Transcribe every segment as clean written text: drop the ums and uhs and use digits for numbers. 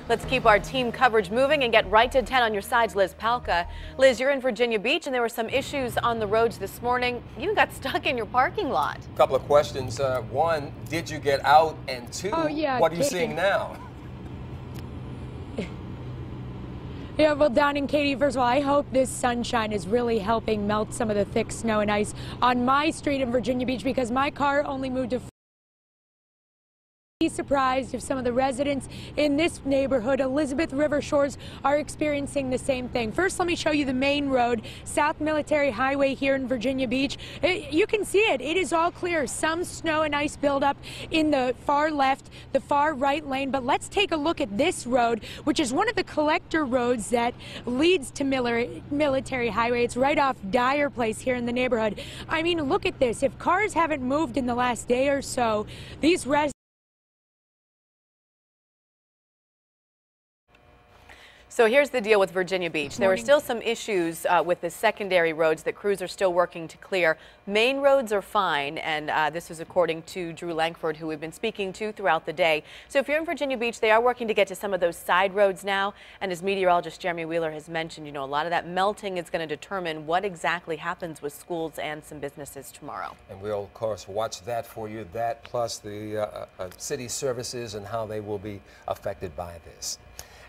Let's keep our team coverage moving and get right to 10 on your sides, Liz Palka. Liz, you're in Virginia Beach, and there were some issues on the roads this morning. You got stuck in your parking lot. A couple of questions. One, did you get out? And two, what are you seeing now? Yeah, well, Don and Katie, first of all, I hope this sunshine is really helping melt some of the thick snow and ice on my street in Virginia Beach, because my car only moved to. Be surprised if some of the residents in this neighborhood, Elizabeth River Shores, are experiencing the same thing. First, let me show you the main road, South Military Highway here in Virginia Beach. You can see it. It is all clear. Some snow and ice buildup in the far left, the far right lane. But let's take a look at this road, which is one of the collector roads that leads to Military Highway. It's right off Dyer Place here in the neighborhood. I mean, look at this. If cars haven't moved in the last day or so, these residents. So here's the deal with Virginia Beach. There are still some issues with the secondary roads that crews are still working to clear. Main roads are fine, and this is according to Drew Langford, who we've been speaking to throughout the day. So if you're in Virginia Beach, they are working to get to some of those side roads now. And as meteorologist Jeremy Wheeler has mentioned, you know, a lot of that melting is going to determine what exactly happens with schools and some businesses tomorrow. And we'll, of course, watch that for you, that plus the city services and how they will be affected by this.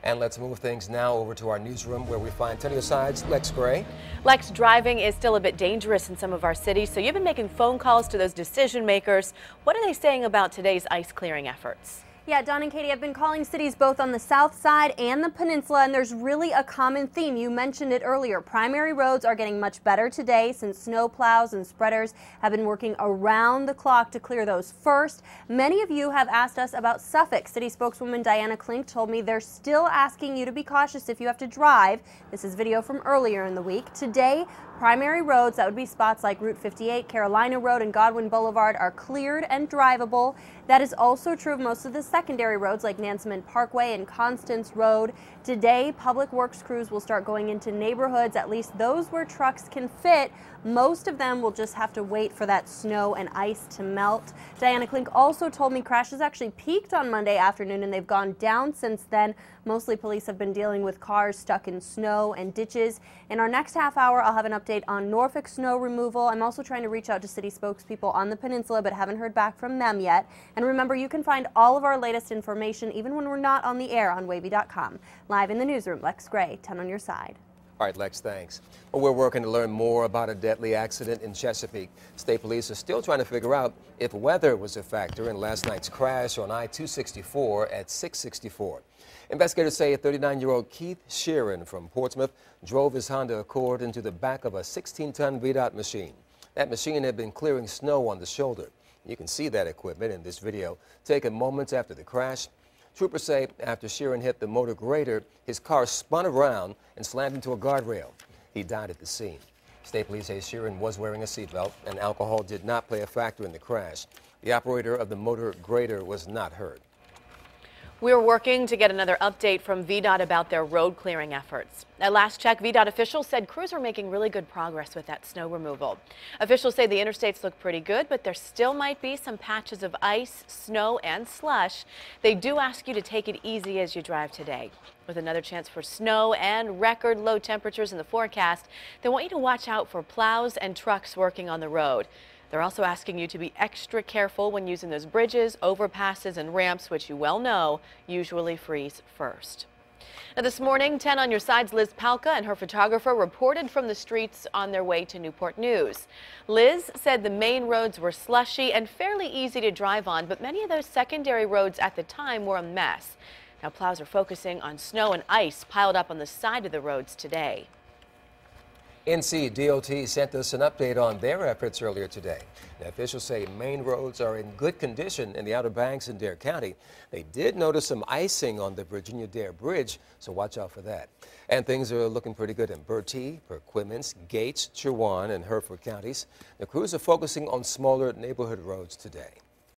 And let's move things now over to our newsroom, where we find 10 on your sides, Lex Gray. Lex, driving is still a bit dangerous in some of our cities, so you've been making phone calls to those decision makers. What are they saying about today's ice clearing efforts? Yeah, Don and Katie, I've been calling cities both on the south side and the peninsula, and there's really a common theme. You mentioned it earlier. Primary roads are getting much better today since snow plows and spreaders have been working around the clock to clear those first. Many of you have asked us about Suffolk. City spokeswoman Diana Klink told me they're still asking you to be cautious if you have to drive. This is video from earlier in the week. Today, primary roads, that would be spots like Route 58, Carolina Road, and Godwin Boulevard, are cleared and drivable. That is also true of most of the secondary roads like Nansemond Parkway and Constance Road. Today, public works crews will start going into neighborhoods, at least those where trucks can fit. Most of them will just have to wait for that snow and ice to melt. Diana Klink also told me crashes actually peaked on Monday afternoon, and they've gone down since then. Mostly police have been dealing with cars stuck in snow and ditches. In our next half hour, I'll have an update on Norfolk snow removal. I'm also trying to reach out to city spokespeople on the peninsula, but haven't heard back from them yet. And remember, you can find all of our latest information, even when we're not on the air, on WAVY.com. Live in the newsroom, Lex Gray, 10 on your side. All right, Lex, thanks. Well, we're working to learn more about a deadly accident in Chesapeake. State police are still trying to figure out if weather was a factor in last night's crash on I-264 at 664. Investigators say a 39-year-old Keith Sheeran from Portsmouth drove his Honda Accord into the back of a 16-ton VDOT machine. That machine had been clearing snow on the shoulder. You can see that equipment in this video taken moments after the crash. Troopers say after Sheeran hit the motor grader, his car spun around and slammed into a guardrail. He died at the scene. State police say Sheeran was wearing a seatbelt, and alcohol did not play a factor in the crash. The operator of the motor grader was not hurt. We're working to get another update from VDOT about their road clearing efforts. At last check, VDOT officials said crews are making really good progress with that snow removal. Officials say the interstates look pretty good, but there still might be some patches of ice, snow, and slush. They do ask you to take it easy as you drive today. With another chance for snow and record low temperatures in the forecast, they want you to watch out for plows and trucks working on the road. They're also asking you to be extra careful when using those bridges, overpasses, and ramps, which you well know usually freeze first. Now this morning, 10 on your side's Liz Palka and her photographer reported from the streets on their way to Newport News. Liz said the main roads were slushy and fairly easy to drive on, but many of those secondary roads at the time were a mess. Now plows are focusing on snow and ice piled up on the side of the roads today. NCDOT sent us an update on their efforts earlier today. Now, officials say main roads are in good condition in the Outer Banks in Dare County. They did notice some icing on the Virginia-Dare Bridge, so watch out for that. And things are looking pretty good in Bertie, Perquimans, Gates, Chowan, and Hereford counties. The crews are focusing on smaller neighborhood roads today.